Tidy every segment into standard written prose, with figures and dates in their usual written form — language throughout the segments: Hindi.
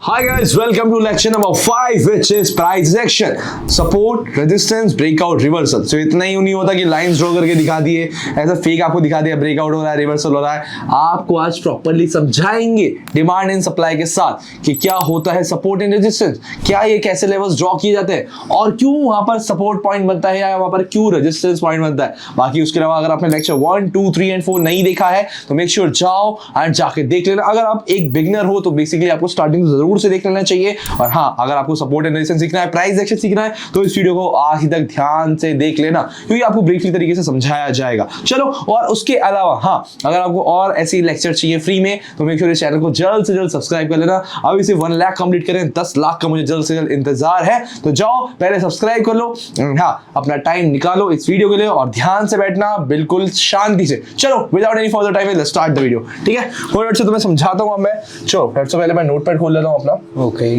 Hi guys, welcome to lecture number 5 which is price action, support, resistance, breakout, reversal. So इतना ही नहीं होता कि लाइंस ड्रॉ करके दिखा दिए, ऐसा फेक आपको दिखा दिया, ब्रेकआउट हो रहा है, रिवर्सल हो रहा है. आपको आज प्रॉपर्ली समझाएंगे डिमांड एंड सप्लाई के साथ कि क्या होता है सपोर्ट एंड रेजिस्टेंस, क्या ये कैसे लेवल्स ड्रॉ किए जाते हैं और क्यों वहां पर सपोर्ट पॉइंट बनता है या वहां पर क्यों रेजिस्टेंस पॉइंट बनता है. बाकी उसके अलावा अगर आपने लेक्चर 1, 2, 3 एंड 4 नहीं देखा है तो मेक श्योर जाओ एंड जाके देख लेना. अगर आप एक बिगिनर हो तो बेसिकली आपको स्टार्टिंग जरूर से देख लेना चाहिए. और हाँ, अगर आपको सपोर्ट एंड रेजिस्टेंस सीखना है, प्राइस एक्शन सीखना है तो इस वीडियो को आखिर तक ध्यान से देख लेना क्योंकि आपको ब्रीफली तरीके से समझाया जाएगा. चलो, और उसके अलावा हाँ, अगर आपको और ऐसी लेक्चर चाहिए फ्री में तो मेक श्योर इस चैनल को जल्द से जल्द सब्सक्राइब कर लेना. अभी से 1 लाख कंप्लीट करें, 10 लाख का मुझे जल्द से जल्द इंतजार है. तो जाओ पहले सब्सक्राइब कर लो. हाँ, अपना टाइम निकालो इस वीडियो के लिए और ध्यान से बैठना बिल्कुल शांति से. चलो, without any further time let's start the video. ठीक है, थोड़ी से तुम्हें समझाता हूँ मैं. चलो, सबसे पहले मैं नोटपैड खोल लेता हूँ अपना. ओके,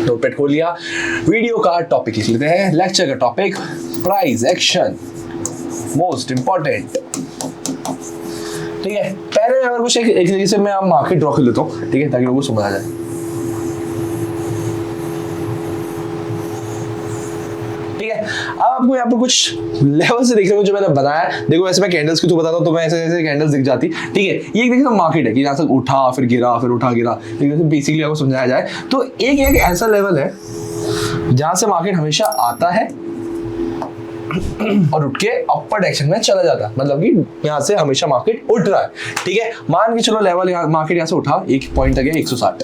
नोटपैड खोल लिया. वीडियो का टॉपिक लिख लेते हैं. लेक्चर का topic price action, most important. ठीक है, पहले अगर कुछ एक तरीके से मैं मार्केट ड्रॉ कर लेता हूँ, ठीक है, ताकि लोगों को समझ आ जाए. ठीक है, अब आपको यहाँ पर कुछ लेवल से देखने को जो मैंने बताया. देखो, वैसे मैं कैंडल्स की तो बताता हूँ तो मैं ऐसे ऐसे कैंडल्स दिख जाती. ठीक है, ये एक देखिए मार्केट है कि यहाँ से उठा फिर गिरा फिर उठा गिरा. बेसिकली आपको समझाया जाए तो एक ऐसा लेवल है जहां से मार्केट हमेशा आता है और उठ के अपर डायरेक्शन में चला जाता है. मतलब कि यहाँ से हमेशा मार्केट उठ रहा है. ठीक है, मान के चलो लेवल मार्केट यहाँ से उठा, एक पॉइंट तक है 160.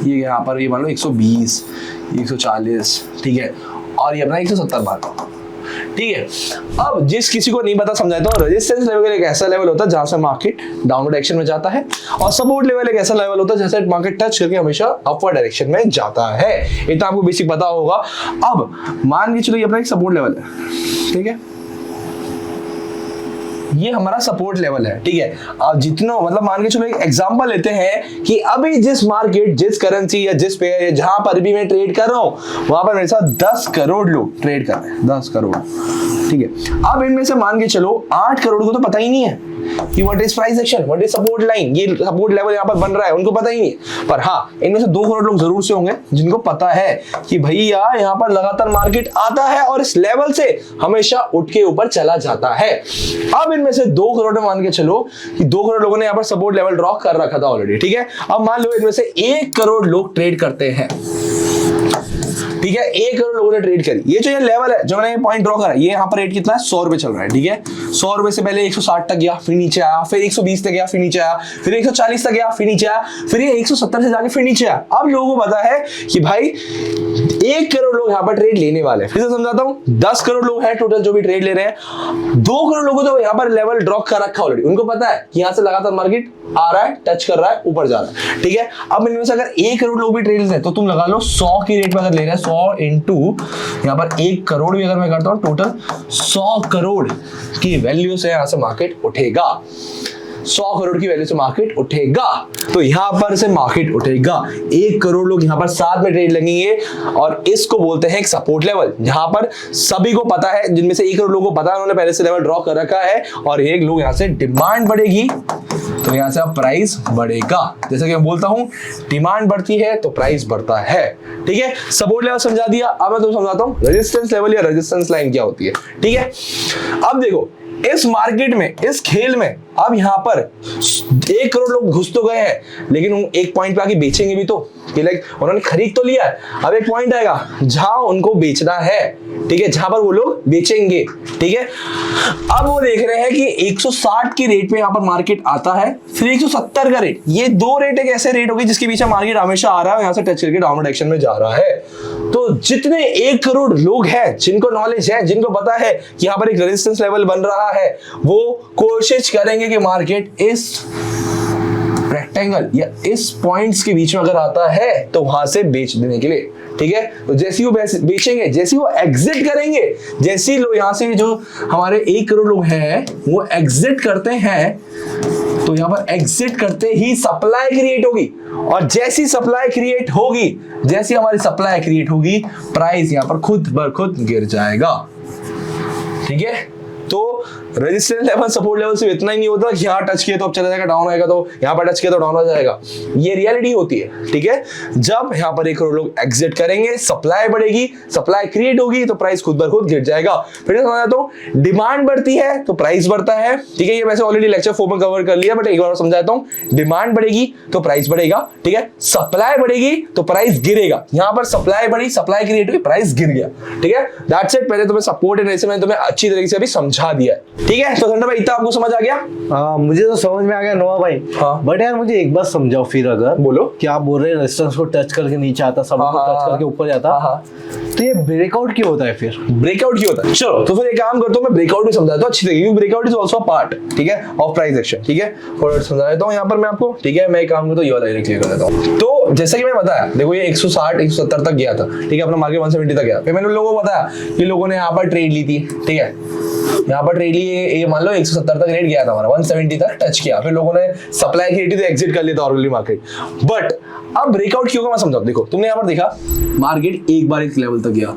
ये यहाँ पर ये मान लो 120, 140. ठीक है, और ये अपना 170 मान. ठीक है, अब जिस किसी को नहीं पता समझाता हूँ, रेजिस्टेंस लेवल एक ऐसा लेवल होता है जहां से मार्केट डाउनवर्ड डायरेक्शन में जाता है और सपोर्ट लेवल एक ऐसा लेवल होता है जैसे मार्केट टच करके हमेशा अपवर्ड डायरेक्शन में जाता है. इतना आपको बेसिक पता होगा. अब मान के चलो ये अपना एक सपोर्ट लेवल है. ठीक है, ये हमारा सपोर्ट लेवल है. ठीक है, अब जितना मतलब मान के चलो एक एग्जांपल लेते हैं कि अभी जिस मार्केट, जिस करेंसी या जिस पेयर या जहां पर भी मैं ट्रेड कर रहा हूं वहां पर मेरे साथ 10 करोड़ लोग ट्रेड कर रहे हैं. 10 करोड़. ठीक है, अब इनमें से मान के चलो 8 करोड़ को तो पता ही नहीं है कि what is price action, what is support line, ये सपोर्ट लेवल यहाँ पर बन रहा है, उनको पता ही नहीं है. पर हाँ, इनमें से 2 करोड़ लोग जरूर से होंगे जिनको पता है कि भैया यहाँ पर लगातार मार्केट आता है और इस लेवल से हमेशा उठ के ऊपर चला जाता है. अब इनमें से 2 करोड़ में मान के चलो कि 2 करोड़ लोगों ने यहाँ पर सपोर्ट लेवल ड्रॉ कर रखा था ऑलरेडी. ठीक है, अब मान लो इनमें से 1 करोड़ लोग ट्रेड करते हैं. ठीक है, 1 करोड़ लोगों ने ट्रेड करी. ये जो ये लेवल है जो मैंने पॉइंट ड्रॉ करा, ये यहाँ पर रेट कितना है, 100 रुपए चल रहा है. ठीक है, 100 रुपए से पहले 160 तक गया फिर नीचे आया, फिर 120 तक गया फिर नीचे आया, फिर 140 तक गया फिर नीचे आया, फिर ये 170 से जाके फिर नीचे आया. अब लोगों को पता है कि भाई 1 करोड़ लोग यहाँ पर ट्रेड लेने वाले हैं. फिर से समझाता हूँ, 10 करोड़ लोग हैं टोटल जो भी ट्रेड ले रहे हैं. 2 करोड़ लोगों तो यहाँ पर लेवल ड्रॉ कर रखा ऑलरेडी. उनको पता है कि यहाँ से लगातार मार्केट आ रहा है, टच कर रहा है, ऊपर जा रहा है. ठीक है, अब इनमें से अगर 1 करोड़ लोग भी ट्रेड ले रहे हैं तो तुम लगा लो 100 की रेट में अगर ले रहे हैं, 100 इंटू यहाँ पर 1 करोड़ भी अगर मैं करता हूँ, टोटल 100 करोड़ की वैल्यू से यहाँ से मार्केट उठेगा. 100 करोड़ की वैल्यू से मार्केट उठेगा. तो यहां पर से मार्केट उठेगा. 1 करोड़ लोग यहां पर साथ में ट्रेड लगेंगे और इसको बोलते हैं एक सपोर्ट लेवल, जहां पर सभी को पता है, जिनमें से 1 करोड़ लोगों को पता है, उन्होंने पहले से लेवल ड्रॉ कर रखा है और एक लोग यहां से डिमांड बढ़ेगी तो यहां से अब प्राइस बढ़ेगा. जैसे कि मैं बोलता हूं, डिमांड बढ़ती है तो प्राइस बढ़ता है. ठीक है, सपोर्ट लेवल समझा दिया. अब मैं तुमको समझाता हूं रेजिस्टेंस लेवल या रेजिस्टेंस लाइन क्या होती है. ठीक है, अब देखो इस मार्केट में, इस खेल में अब यहाँ पर 1 करोड़ लोग घुस तो गए हैं लेकिन वो एक पॉइंट पे आके बेचेंगे भी तो, कि लाइक उन्होंने खरीद तो लिया है. अब एक पॉइंट आएगा जहां उनको बेचना है. ठीक है, जहां पर वो लोग बेचेंगे. ठीक है, अब वो देख रहे हैं कि 160 की रेट पे यहाँ पर मार्केट आता है, फिर 170 का रेट. ये 2 रेट एक ऐसे रेट होगी जिसके पीछे मार्केट हमेशा आ रहा है, यहाँ से टच करके डाउनवर्ड डायरेक्शन में जा रहा है. तो जितने 1 करोड़ लोग हैं जिनको नॉलेज है, जिनको पता है कि यहाँ पर एक रेजिस्टेंस लेवल बन रहा है, वो कोशिश करेंगे कि मार्केट इस रेक्टेंगल या इस पॉइंट्स के बीच में अगर आता है तो वहां से बेच देने के लिए. ठीक है, तो जैसे ही वो बेचेंगे, जैसे ही वो एग्जिट करेंगे, जैसे ही लोग यहाँ से जो हमारे 1 करोड़ लोग हैं वो एग्जिट करते हैं तो यहाँ पर एग्जिट करते ही सप्लाई क्रिएट होगी और जैसी सप्लाई क्रिएट होगी, जैसी हमारी सप्लाई क्रिएट होगी, प्राइस यहाँ पर खुद ब खुद गिर जाएगा. ठीक है, तो रेजिस्टेंस लेवल सपोर्ट लेवल सिर्फ इतना ही नहीं होता कि यहाँ टच किया तो अब चला जाएगा, डाउन आएगा तो यहाँ पर टच किया तो डाउन हो जाएगा। ये रियलिटी होती है, ठीक है। जब यहाँ पर 1 करोड़ लोग एग्जिट करेंगे, सप्लाई बढ़ेगी, सप्लाई क्रिएट होगी तो प्राइस खुद ब खुद गिर जाएगा। फिर समझा तो डिमांड बढ़ती है तो प्राइस बढ़ता है, ठीक है। ये वैसे ऑलरेडी लेक्चर 4 में कवर कर लिया, बट एक बार समझाता हूँ। डिमांड बढ़ेगी तो प्राइस बढ़ेगा, ठीक है। सप्लाई बढ़ेगी तो प्राइस गिरेगा। यहाँ पर सप्लाई बढ़ी, सप्लाई क्रिएट हुई, प्राइस गिर गया, ठीक है। That's it. पहले तुम्हें सपोर्ट एंड रेजिस्टेंस मैंने तुम्हें अच्छी तरीके से अभी समझा दिया है, ठीक है। तो संडा भाई इतना आपको समझ आ गया? मुझे तो समझ में आ गया नोआ भाई। बट यार मुझे एक बात समझाओ फिर, अगर बोलो। कि आप बोल रहे हैं रेजिस्टेंस को टच करके नीचे आता, सब को टच करके ऊपर जाता, तो ये ब्रेकआउट क्यों होता है फिर? ब्रेकआउट क्यों होता है? चलो तो फिर एक काम करता हूं, मैं ब्रेकआउट भी समझाता हूं अच्छी तरीके, क्योंकि ब्रेकआउट इज आल्सो पार्ट, ठीक है, ऑफ प्राइस एक्शन, ठीक है। और समझा देता हूं यहाँ पर मैं आपको, ठीक है। मैं एक काम करता हूं, ये वाला क्लियर कर देता हूं। तो जैसा कि मैंने बताया, देखो ये 160 170 तक गया था, ठीक है। अपना मार्केट 170 तक गया। फिर मैंने लोगों को बताया कि लोगों ने यहाँ पर ट्रेड ली थी, ठीक है। यहाँ पर ट्रेड लिए, ये मान लो 170 तक रेट गया था हमारा, 170 तक टच किया, फिर लोगों ने सप्लाई की तो एग्जिट कर लिया था ऑलरेडी मार्केट। बट अब ब्रेकआउट क्यों का मैं समझाऊं। देखो तुमने यहाँ पर देखा मार्केट एक बार एक लेवल तक गया,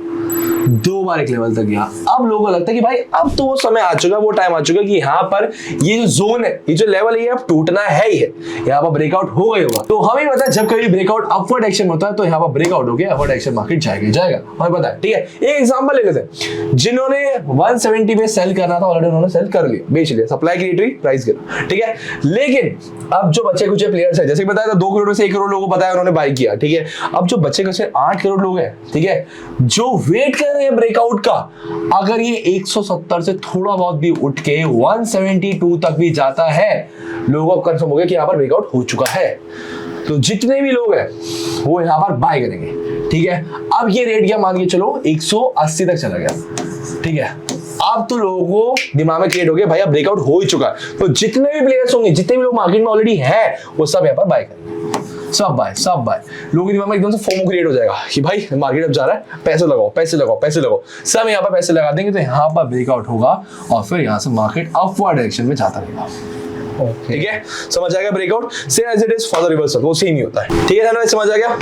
2 बार एक लेवल तक गया। अब लोगों को लगता है कि भाई अब तो वो समय आ चुका, वो टाइम आ चुका कि यहाँ पर ये जो जोन है, ये जो लेवल है, अब टूटना है ही है, यहाँ पर ब्रेकआउट हो गई होगा। तो हमें पता है जब कभी ब्रेकआउट अपवर्ड एक्शन होता है तो यहाँ पर ब्रेकआउट हो गया, अपवर्ड एक्शन मार्केट जाएगा, हमें पता है, ठीक है। एक एग्जांपल ले लेते हैं, जिन्होंने 170 पे सेल करना था ऑलरेडी उन्होंने सेल कर लिया, बेच लिया, सप्लाई क्रिएट हुई, प्राइस गिरा, ठीक है। लेकिन अब जो बचे कुछ प्लेयर्स है, जैसे बताया था 2 करोड़ से 1 करोड़ लोगों को बताया उन्होंने बाय किया, ठीक है। अब जो बचे कुछ 8 करोड़ लोग हैं, ठीक है, जो वेट कर रहे हैं ब्रेकआउट का, अगर ये 170 से थोड़ा बहुत भी उठ के 172 तक भी जाता है, लोगों को कंफर्म हो गया कि यहाँ पर ब्रेकआउट हो चुका है। तो जितने भी लोग हैं वो यहाँ पर बाय करेंगे, ठीक है। अब ये रेट क्या मान के चलो 180 तक चला गया, ठीक है। अब तो लोगों को दिमाग में क्रिएट हो गया भाई अब ब्रेकआउट हो ही चुका है, तो जितने भी प्लेयर्स होंगे, जितने भी लोग मार्केट में ऑलरेडी हैं, वो सब यहाँ पर बाय करेंगे, सब बाय। लोगों के दिमाग में एकदम से फोमो क्रिएट हो जाएगा कि भाई मार्केट अब जा रहा है, पैसे लगाओ, सब यहाँ पर पैसे लगा देंगे तो यहाँ पर ब्रेकआउट होगा और फिर यहाँ से मार्केट अपवर्ड डायरेक्शन में जाता रहेगा, ठीक है। समझ आ गया? Breakout same as it is for the reversal, वो सेम ही होता है, ठीक है। समझ आ गया?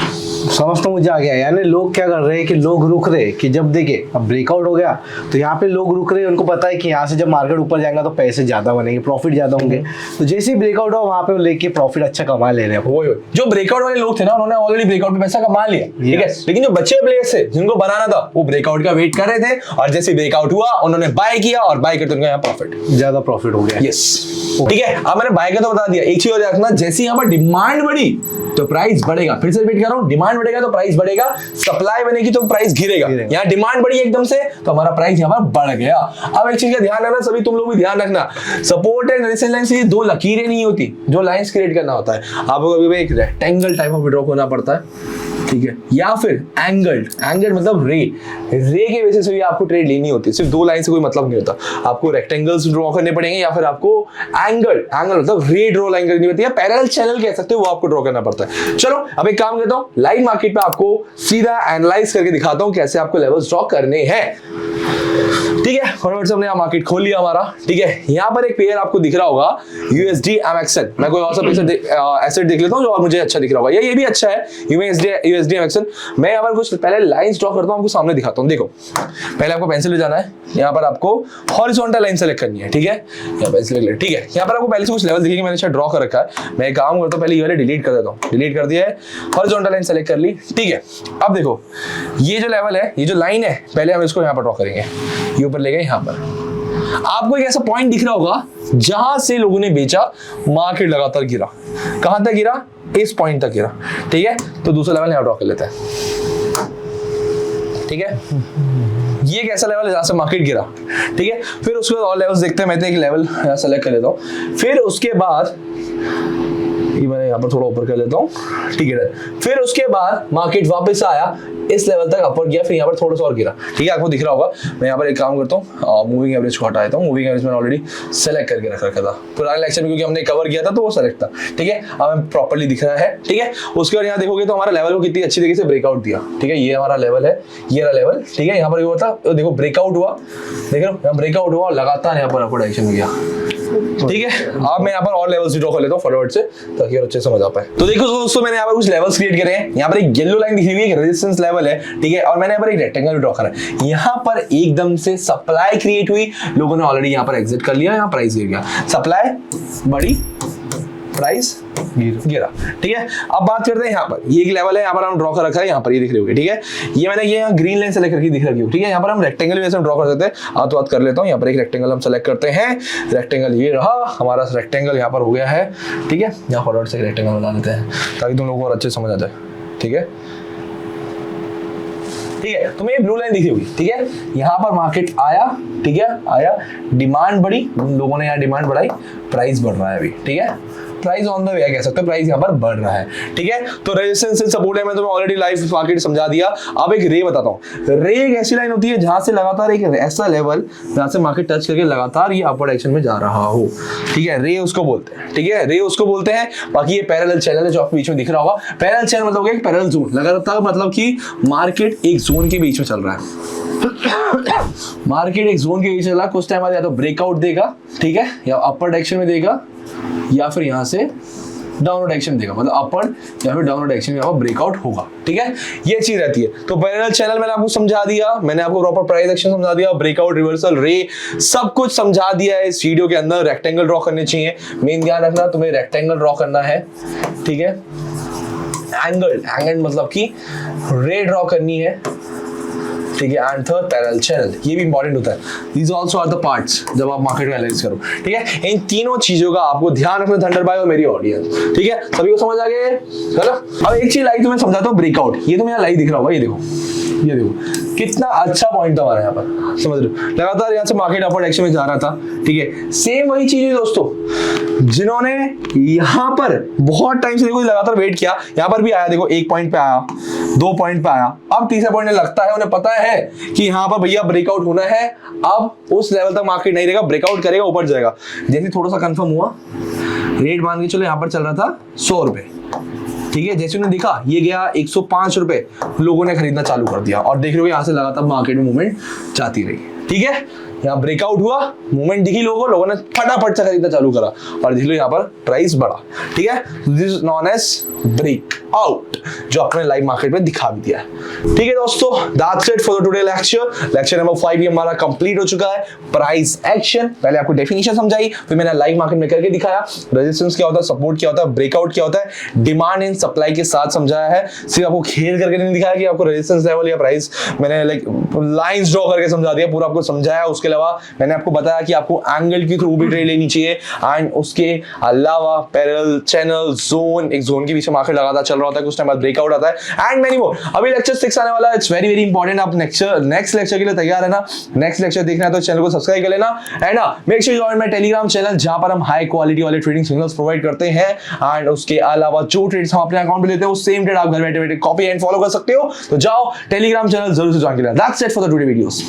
समझ तो मुझे आ गया। यानी लोग क्या कर रहे हैं कि लोग रुक रहे कि जब देखे अब ब्रेकआउट हो गया तो यहाँ पे लोग रुक रहे हैं, उनको पता है कि यहाँ से जब मार्केट ऊपर जाएगा तो पैसे ज्यादा बनेंगे, प्रॉफिट ज्यादा होंगे, तो जैसे ही ब्रेकआउट हो वहाँ पे लेके प्रॉफिट अच्छा कमा ले रहे हैं। वो जो ब्रेकआउट वाले लोग थे ना, उन्होंने ऑलरेडी ब्रेकआउट में पैसा कमा लिया, ठीक है। लेकिन जो बचे प्लेयर्स थे जिनको बनाना था, वो ब्रेकआउट का वेट कर रहे थे, और जैसे ब्रेकआउट हुआ उन्होंने बाय किया, और बाय करते उनका यहाँ प्रॉफिट, ज्यादा प्रॉफिट हो गया। यस, ठीक है। अब मैंने बाय का तो बता दिया। एक चीज और देखना, जैसे यहाँ पर डिमांड बढ़ी तो प्राइस बढ़ेगा, फिर से रिपीट कर रहा हूं, डिमांड बढ़ेगा तो प्राइस बढ़ेगा, सप्लाई बनेगी तो प्राइस गिरेगा। यहाँ डिमांड बढ़ी एकदम से तो हमारा प्राइस यहाँ पर बढ़ गया। अब एक चीज का ध्यान रखना, सभी तुम लोग भी ध्यान रखना, सपोर्ट एंड रेजिस्टेंस लाइन से ये 2 लकीरें नहीं होती, जो लाइंस क्रिएट करना होता है। आपको कभी एक रेक्टेंगल टाइप ऑफ ड्रॉ होना पड़ता है, ठीक है, या फिर एंगल्ड मतलब रे के बेसिस से भी आपको ट्रेड लेनी होती है। सिर्फ 2 लाइन से कोई मतलब नहीं होता, आपको रेक्टेंगल्स ड्रॉ करने पड़ेंगे, या फिर आपको एंगल मतलब रे ड्रॉ लाइन करनी पड़ती है, पैरेलल चैनल कह सकते हो, वो आपको ड्रॉ करना पड़ता है। चलो अब एक काम करता हूँ, लाइव मार्केट पे आपको सीधा एनालाइज करके दिखाता हूँ कैसे आपको लेवल्स ड्रॉ करने हैं, ठीक है। फॉरवर्ड से हमने यहाँ मार्केट खोल लिया हमारा, ठीक है। यहाँ पर एक पेयर आपको दिख रहा होगा USD MXN। मैं कोई और सा एसेट देख लेता हूँ जो और मुझे अच्छा दिख रहा होगा, ये भी अच्छा है USD MXN। मैं यहाँ पर कुछ पहले लाइंस ड्रॉ करता हूँ, आपको सामने दिखाता हूँ। देखो पहले आपको पेंसिल ले जाना है, यहाँ पर आपको हॉरिजॉन्टल लाइन सेलेक्ट करनी है, ठीक है। यहाँ पेंसिल ले, ठीक है। यहाँ पर आपको पहले से कुछ लेवल दिखेंगे, मैंने ड्रॉ कर रखा है। मैं काम करता हूँ, पहले ये वाले डिलीट कर देता हूँ, डिलीट कर दिया है, हॉरिजॉन्टल लाइन सेलेक्ट कर ली, ठीक है। अब देखो ये जो लेवल है, ये जो लाइन है, पहले हम इसको यहाँ पर ड्रॉ करेंगे, ये ऊपर ले गए। यहाँ पर आपको एक ऐसा पॉइंट दिख रहा होगा जहां से लोगों ने बेचा, मार्केट लगातार गिरा, कहां तक गिरा, इस पॉइंट तक गिरा, ठीक है। तो दूसरा लेवल यहां ड्रॉ कर लेते हैं, ठीक है। ये कैसा लेवल है जहां से मार्केट गिरा, ठीक है। फिर उसके बाद और लेवल्स देखते हैं। मैं एक लेवल यहां सेलेक्ट कर लेता हूं, फिर उसके बाद ये मैंने यहाँ पर थोड़ा ऊपर कर लेता हूँ, ठीक है। फिर उसके बाद मार्केट वापस आया, इस लेवल तक अपर गया, फिर यहाँ पर थोड़ा सा और गिरा, ठीक है। आपको दिख रहा होगा। मैं यहाँ पर एक काम करता हूँ, मूविंग एवरेज को हटा देता हूँ। मूविंग एवरेज मैंने ऑलरेडी सेलेक्ट करके रख रखा था पुराने लेक्चर में, क्योंकि हमने कवर किया था तो वो सेलेक्ट था, ठीक है। अब हमें प्रॉपर्ली दिख रहा है, ठीक है। उसके बाद यहाँ देखोगे तो हमारा लेवल को कितनी अच्छी तरीके से ब्रेकआउट दिया, ठीक है। ये हमारा लेवल है, ये रहा लेवल, ठीक है। यहाँ पर हुआ था, देखो ब्रेकआउट हुआ, देख रहे हो, यहाँ ब्रेकआउट हुआ, लगातार यहाँ पर अपर डायरेक्शन में गया, ठीक है, अब मैं यहाँ पर और लेवल्स ड्रॉ कर लेता हूँ फटाफट से ताकि और अच्छे समझ आ पाए। तो देखो दोस्तों, मैंने यहाँ पर कुछ लेवल्स क्रिएट करे हैं। यहाँ पर एक येलो लाइन दिखी हुई है, एक रेजिस्टेंस लेवल है, ठीक है, और मैंने यहाँ पर एक रेक्टेंगल ड्रॉ करा है। यहाँ पर एकदम से सप्लाई क्रिएट हुई, लोगों ने ऑलरेडी यहाँ पर एग्जिट कर लिया, यहाँ प्राइस गिर गया, सप्लाई बढ़ी, प्राइस गिरा, ठीक है। अब बात करते हैं यहाँ पर, ये एक लेवल है, यहाँ पर हम ड्रॉ कर रखा है, यहाँ पर ये दिख रहे होंगे, ठीक है। ये मैंने ये यहाँ ग्रीन लाइन सेलेक्ट करके दिख रखी है, ठीक है। यहाँ पर हम रेक्टेंगल वैसे ड्रॉ कर देते हैं, तो बात कर लेता हूँ। यहाँ पर एक रेक्टेंगल हम सेलेक्ट करते हैं, रेक्टेंगल ये रहा हमारा रेक्टेंगल, यहाँ पर हो गया है, ठीक है। यहाँ फॉरवर्ड से रेक्टेंगल बना देते हैं ताकि तुम लोगों को और अच्छे समझ आ जाए, ठीक है। ठीक है, तुम्हें ये ब्लू लाइन दिखी होगी, ठीक है। यहाँ पर मार्केट आया, ठीक है, आया, डिमांड बढ़ी, लोगों ने यहाँ डिमांड बढ़ाई, प्राइस बढ़ रहा है अभी, ठीक है। प्राइस ऑन द वे कह सकते हो, प्राइस यहाँ पर बढ़ रहा है, ठीक है। तो रेजिस्टेंस एंड सपोर्ट है, मैं तुम्हें ऑलरेडी लाइव मार्केट समझा दिया। अब एक रे बताता हूँ। रे एक ऐसी लाइन होती है जहां से लगातार एक ऐसा लेवल जहां से मार्केट टच करके लगातार ये अपवर्ड एक्शन में जा रहा हो, ठीक है। रे उसको बोलते हैं, ठीक है, रे उसको बोलते हैं। बाकी ये पैरेलल चैनल है जो आपको बीच में दिख रहा होगा। पैरेलल चैनल मतलब एक पैरेलल जोन, लगातार मतलब कि मार्केट एक जोन के बीच में चल रहा है। मार्केट एक जोन के बीच में चल रहा है, कुछ टाइम बाद या तो ब्रेकआउट देगा, ठीक है, या अपवर्ड एक्शन में देगा, या फिर यहां से डाउनवर्ड एक्शन देगा, मतलब अपवर्ड या फिर डाउनवर्ड एक्शन में ब्रेकआउट होगा, ठीक है। ये चीज रहती है। तो पैरेलल चैनल मैंने आपको समझा दिया, मैंने आपको प्रॉपर प्राइस एक्शन समझा दिया, ब्रेकआउट, रिवर्सल, रे, सब कुछ समझा दिया है इस वीडियो के अंदर। रेक्टेंगल ड्रॉ करने चाहिए, मेन ध्यान रखना तुम्हें रेक्टेंगल ड्रॉ करना है, ठीक है। एंगल मतलब कि रे ड्रॉ करनी है, ठीक है। एंड थर्ड पैरेलल चैनल, ये भी इंपॉर्टेंट होता है। These also are the parts जब आप मार्केट में एनालाइज करो, ठीक है। इन तीनों चीजों का आपको ध्यान रखना, थंडर भाई और मेरी ऑडियंस, ठीक है। सभी को समझ आ गया है ना। अब एक चीज लाइव तुम्हें समझाता हूँ, ब्रेकआउट। ये तुम्हें यहाँ लाइव दिख रहा होगा, ये देखो, ये देखो कितना अच्छा पॉइंट था हमारा यहाँ पर, समझ रहे हो। लगातार यहाँ से मार्केट अपवर्ड एक्शन में जा रहा था, ठीक है। सेम वही चीज है दोस्तों, जिन्होंने यहाँ पर बहुत टाइम से देखो लगातार वेट किया, यहाँ पर भी आया, देखो 1 पॉइंट पे आया, 2 पॉइंट पे आया, अब तीसरा पॉइंट लगता है, उन्हें पता है कि यहाँ पर भैया ब्रेकआउट होना है। अब उस लेवल तक मार्केट नहीं रहेगा, ब्रेकआउट करेगा, ऊपर जाएगा। जैसे थोड़ा सा कंफर्म हुआ, रेट मान के चलो यहाँ पर चल रहा था 100 रुपए, ठीक है। जैसे उन्होंने देखा ये गया 105 रुपए, लोगों ने खरीदना चालू कर दिया, और देख रहे हो यहाँ से लगातार मार्केट में मूवमेंट जाती रही, ठीक है। यहाँ ब्रेकआउट हुआ, मूवमेंट दिखी, लोगों ने फटाफट से खरीदना चालू करा, और देख लो यहाँ पर प्राइस बढ़ा, ठीक है। This is known as breakout, जो अपने लाइव मार्केट में दिखा भी दिया है, ठीक है दोस्तों। That's it for the today lecture number 5 ये हमारा कंप्लीट हो चुका है। प्राइस एक्शन, पहले आपको डेफिनेशन समझाई, फिर मैंने लाइव मार्केट में करके दिखाया, रेजिस्टेंस क्या होता है, सपोर्ट क्या होता है, ब्रेकआउट क्या होता है, डिमांड एंड सप्लाई के साथ समझाया है। सिर्फ आपको खेल करके नहीं दिखाया कि आपको रेजिस्टेंस लेवल या प्राइस, मैंने लाइक लाइंस ड्रॉ करके समझा दिया, पूरा आपको समझाया। उसके अलावा मैंने आपको बताया कि आपको एंगल के थ्रू भी ट्रेड लेनी चाहिए, एंड उसके अलावा पैरेलल चैनल, जोन, एक जोन के बीच में मार्केट लगातार चल रहा होता है, कुछ टाइम बाद ब्रेकआउट आता है, एंड मेनी मोर। अभी लेक्चर 6 आने वाला है, इट्स वेरी वेरी इंपॉर्टेंट। आप नेक्स्ट लेक्चर के लिए तैयार है ना। नेक्स्ट लेक्चर देखना है तो चैनल को सब्सक्राइब कर लेना, and make sure join my Telegram channel, जहां पर हम हाई क्वालिटी वाले ट्रेडिंग सिग्नल्स प्रोवाइड करते हैं, एंड उसके अलावा जो ट्रेड्स हम अपने अकाउंट पे लेते हैं वो सेम ट्रेड आप घर बैठे बैठे कॉपी एंड फॉलो कर सकते हो। तो जाओ टेलीग्राम चैनल जरूर से ज्वाइन कर लेना। That's it for the today videos.